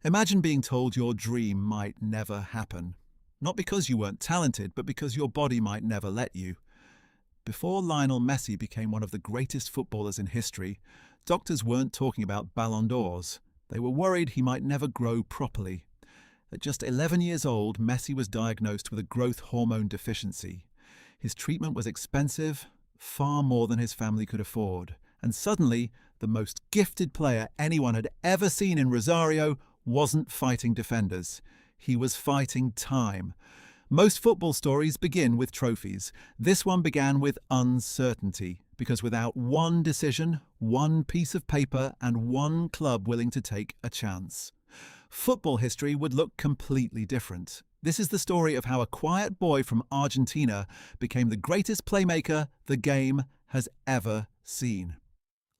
Imagine being told your dream might never happen. Not because you weren't talented, but because your body might never let you. Before Lionel Messi became one of the greatest footballers in history, doctors weren't talking about Ballon d'Ors. They were worried he might never grow properly. At just 11 years old, Messi was diagnosed with a growth hormone deficiency. His treatment was expensive, far more than his family could afford. And suddenly, the most gifted player anyone had ever seen in Rosario wasn't fighting defenders. He was fighting time. Most football stories begin with trophies. This one began with uncertainty, because without one decision, one piece of paper, and one club willing to take a chance, football history would look completely different. This is the story of how a quiet boy from Argentina became the greatest playmaker the game has ever seen.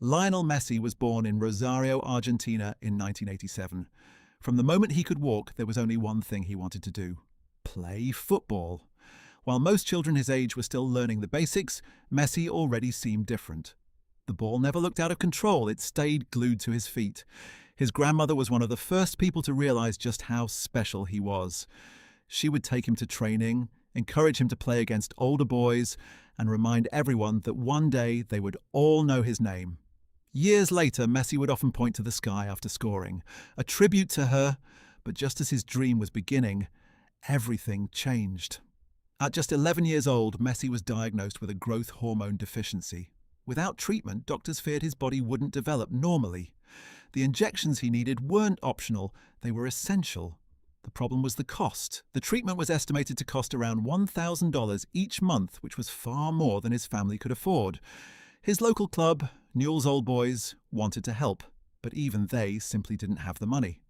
Lionel Messi was born in Rosario, Argentina in 1987. From the moment he could walk, there was only one thing he wanted to do: play football. While most children his age were still learning the basics, Messi already seemed different. The ball never looked out of control, it stayed glued to his feet. His grandmother was one of the first people to realize just how special he was. She would take him to training, encourage him to play against older boys, and remind everyone that one day they would all know his name. Years later, Messi would often point to the sky after scoring, a tribute to her, but just as his dream was beginning, everything changed. At just 11 years old, Messi was diagnosed with a growth hormone deficiency. Without treatment, doctors feared his body wouldn't develop normally. The injections he needed weren't optional, they were essential. The problem was the cost. The treatment was estimated to cost around $1,000 each month, which was far more than his family could afford. His local club, Newell's Old Boys, wanted to help, but even they simply didn't have the money.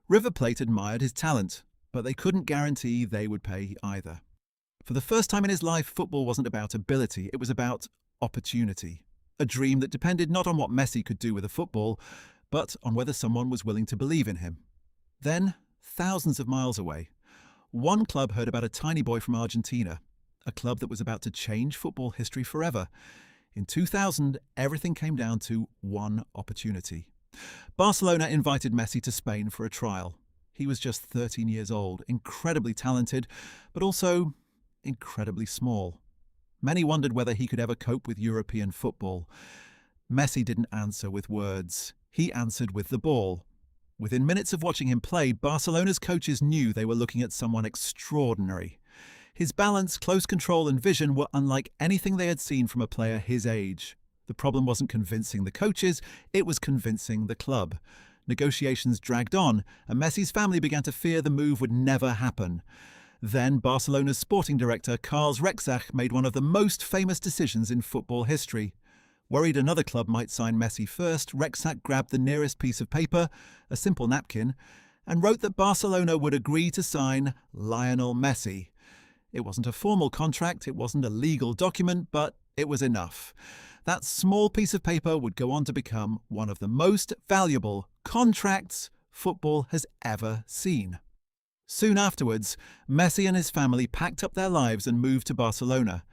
River Plate admired his talent, but they couldn't guarantee they would pay either. For the first time in his life, football wasn't about ability, it was about opportunity. A dream that depended not on what Messi could do with a football, but on whether someone was willing to believe in him. Then, thousands of miles away, one club heard about a tiny boy from Argentina, a club that was about to change football history forever. In 2000, everything came down to one opportunity. Barcelona invited Messi to Spain for a trial. He was just 13 years old, incredibly talented, but also incredibly small. Many wondered whether he could ever cope with European football. Messi didn't answer with words. He answered with the ball. Within minutes of watching him play, Barcelona's coaches knew they were looking at someone extraordinary. His balance, close control and vision were unlike anything they had seen from a player his age. The problem wasn't convincing the coaches, it was convincing the club. Negotiations dragged on, and Messi's family began to fear the move would never happen. Then Barcelona's sporting director, Karl Rexach, made one of the most famous decisions in football history. Worried another club might sign Messi first, Rexach grabbed the nearest piece of paper, a simple napkin, and wrote that Barcelona would agree to sign Lionel Messi. It wasn't a formal contract, it wasn't a legal document, but it was enough. That small piece of paper would go on to become one of the most valuable contracts football has ever seen. Soon afterwards, Messi and his family packed up their lives and moved to Barcelona.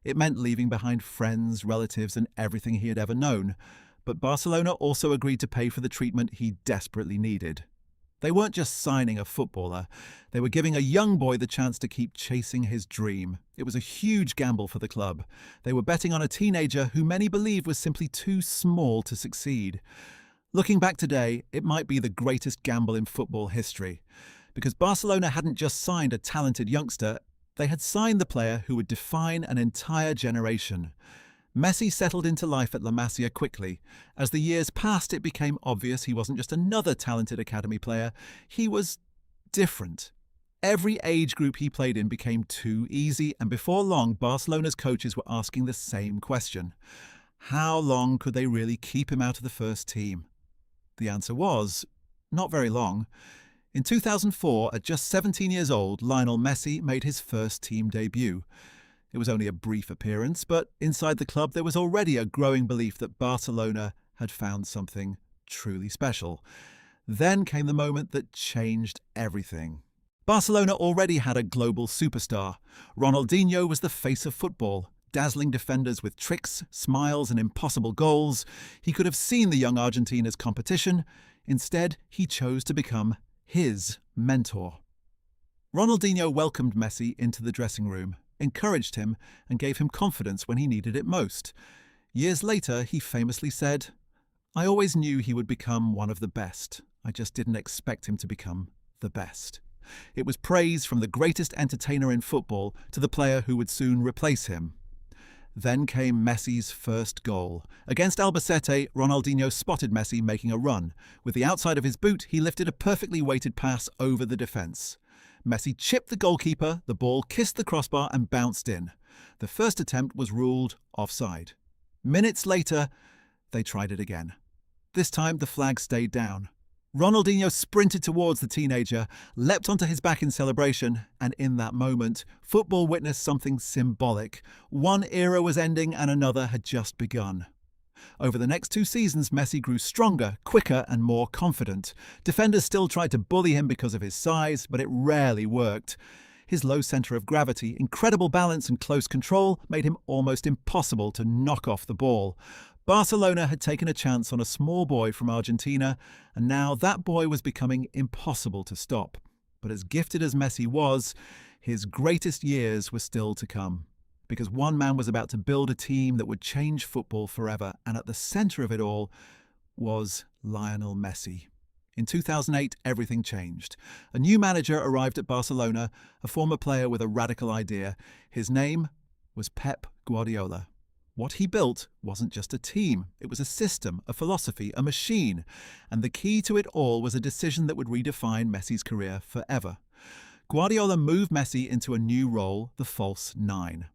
It meant leaving behind friends, relatives, and everything he had ever known. But Barcelona also agreed to pay for the treatment he desperately needed. They weren't just signing a footballer, they were giving a young boy the chance to keep chasing his dream. It was a huge gamble for the club. They were betting on a teenager who many believed was simply too small to succeed. Looking back today, it might be the greatest gamble in football history. Because Barcelona hadn't just signed a talented youngster, they had signed the player who would define an entire generation. Messi settled into life at La Masia quickly. As the years passed, it became obvious he wasn't just another talented academy player, he was different. Every age group he played in became too easy, and before long, Barcelona's coaches were asking the same question. How long could they really keep him out of the first team? The answer was, not very long. In 2004, at just 17 years old, Lionel Messi made his first team debut. It was only a brief appearance, but inside the club there was already a growing belief that Barcelona had found something truly special. Then came the moment that changed everything. Barcelona already had a global superstar. Ronaldinho was the face of football, dazzling defenders with tricks, smiles and impossible goals. He could have seen the young Argentina's competition. Instead, he chose to become his mentor. Ronaldinho welcomed Messi into the dressing room, encouraged him, and gave him confidence when he needed it most. Years later, he famously said, "I always knew he would become one of the best. I just didn't expect him to become the best." It was praise from the greatest entertainer in football to the player who would soon replace him. Then came Messi's first goal. Against Albacete, Ronaldinho spotted Messi making a run. With the outside of his boot, he lifted a perfectly weighted pass over the defence. Messi chipped the goalkeeper, the ball kissed the crossbar and bounced in. The first attempt was ruled offside. Minutes later, they tried it again. This time, the flag stayed down. Ronaldinho sprinted towards the teenager, leapt onto his back in celebration, and in that moment, football witnessed something symbolic. One era was ending and another had just begun. Over the next 2 seasons, Messi grew stronger, quicker, and more confident. Defenders still tried to bully him because of his size, but it rarely worked. His low centre of gravity, incredible balance, and close control made him almost impossible to knock off the ball. Barcelona had taken a chance on a small boy from Argentina, and now that boy was becoming impossible to stop. But as gifted as Messi was, his greatest years were still to come. Because one man was about to build a team that would change football forever, and at the centre of it all was Lionel Messi. In 2008, everything changed. A new manager arrived at Barcelona, a former player with a radical idea. His name was Pep Guardiola. What he built wasn't just a team, it was a system, a philosophy, a machine. And the key to it all was a decision that would redefine Messi's career forever. Guardiola moved Messi into a new role, the false nine.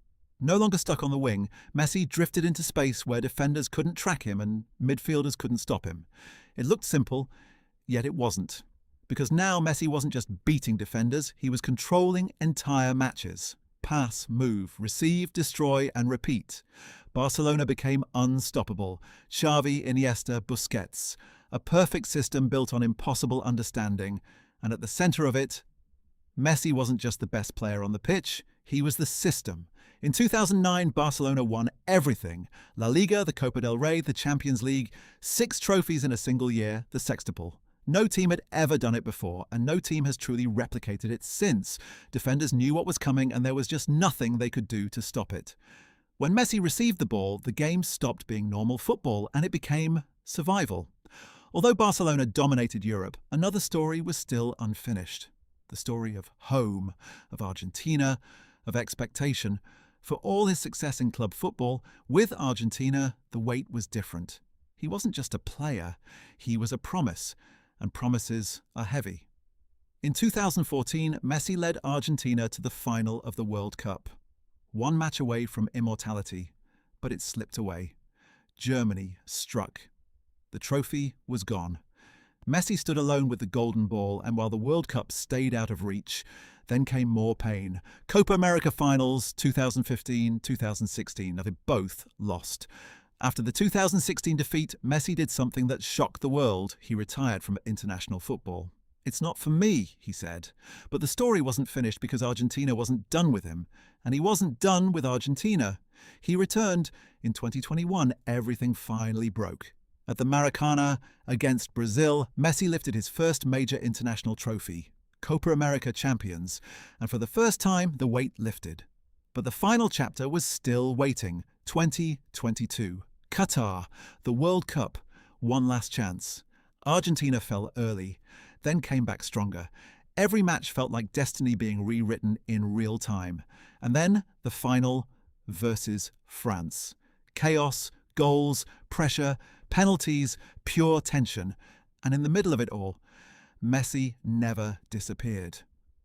No longer stuck on the wing, Messi drifted into space where defenders couldn't track him and midfielders couldn't stop him. It looked simple, yet it wasn't. Because now Messi wasn't just beating defenders, he was controlling entire matches. Pass, move, receive, destroy, and repeat. Barcelona became unstoppable. Xavi, Iniesta, Busquets. A perfect system built on impossible understanding. And at the centre of it, Messi wasn't just the best player on the pitch, he was the system. In 2009, Barcelona won everything. La Liga, the Copa del Rey, the Champions League, 6 trophies in a single year, the sextuple. No team had ever done it before, and no team has truly replicated it since. Defenders knew what was coming, and there was just nothing they could do to stop it. When Messi received the ball, the game stopped being normal football, and it became survival. Although Barcelona dominated Europe, another story was still unfinished. The story of home, of Argentina, of expectation. For all his success in club football, with Argentina, the weight was different. He wasn't just a player, he was a promise, and promises are heavy. In 2014, Messi led Argentina to the final of the World Cup. One match away from immortality, but it slipped away. Germany struck. The trophy was gone. Messi stood alone with the golden ball, and while the World Cup stayed out of reach, then came more pain. Copa America finals, 2015, 2016. Now, they both lost. After the 2016 defeat, Messi did something that shocked the world. He retired from international football. "It's not for me," he said. But the story wasn't finished because Argentina wasn't done with him. And he wasn't done with Argentina. He returned. In 2021, everything finally broke. At the Maracanã against Brazil, Messi lifted his first major international trophy, Copa America champions, and for the first time, the weight lifted. But the final chapter was still waiting. 2022. Qatar, the World Cup, one last chance. Argentina fell early, then came back stronger. Every match felt like destiny being rewritten in real time. And then the final versus France. Chaos, goals, pressure, penalties, pure tension. And in the middle of it all, Messi never disappeared.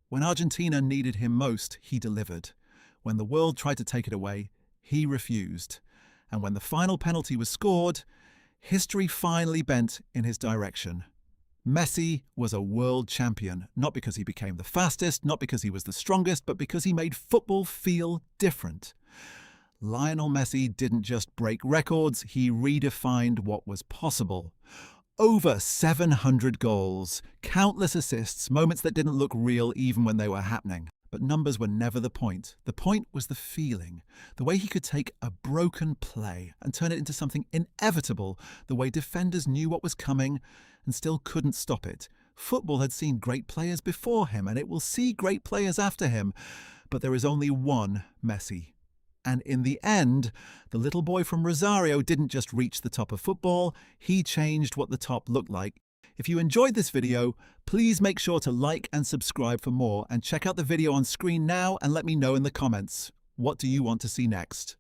When Argentina needed him most, he delivered. When the world tried to take it away, he refused. And when the final penalty was scored, history finally bent in his direction. Messi was a world champion, not because he became the fastest, not because he was the strongest, but because he made football feel different. Lionel Messi didn't just break records, he redefined what was possible. Over 700 goals, countless assists, moments that didn't look real even when they were happening. But numbers were never the point. The point was the feeling, the way he could take a broken play and turn it into something inevitable, the way defenders knew what was coming and still couldn't stop it. Football had seen great players before him, and it will see great players after him. But there is only one Messi. And in the end, the little boy from Rosario didn't just reach the top of football, he changed what the top looked like. If you enjoyed this video, please make sure to like and subscribe for more, and check out the video on screen now and let me know in the comments. What do you want to see next?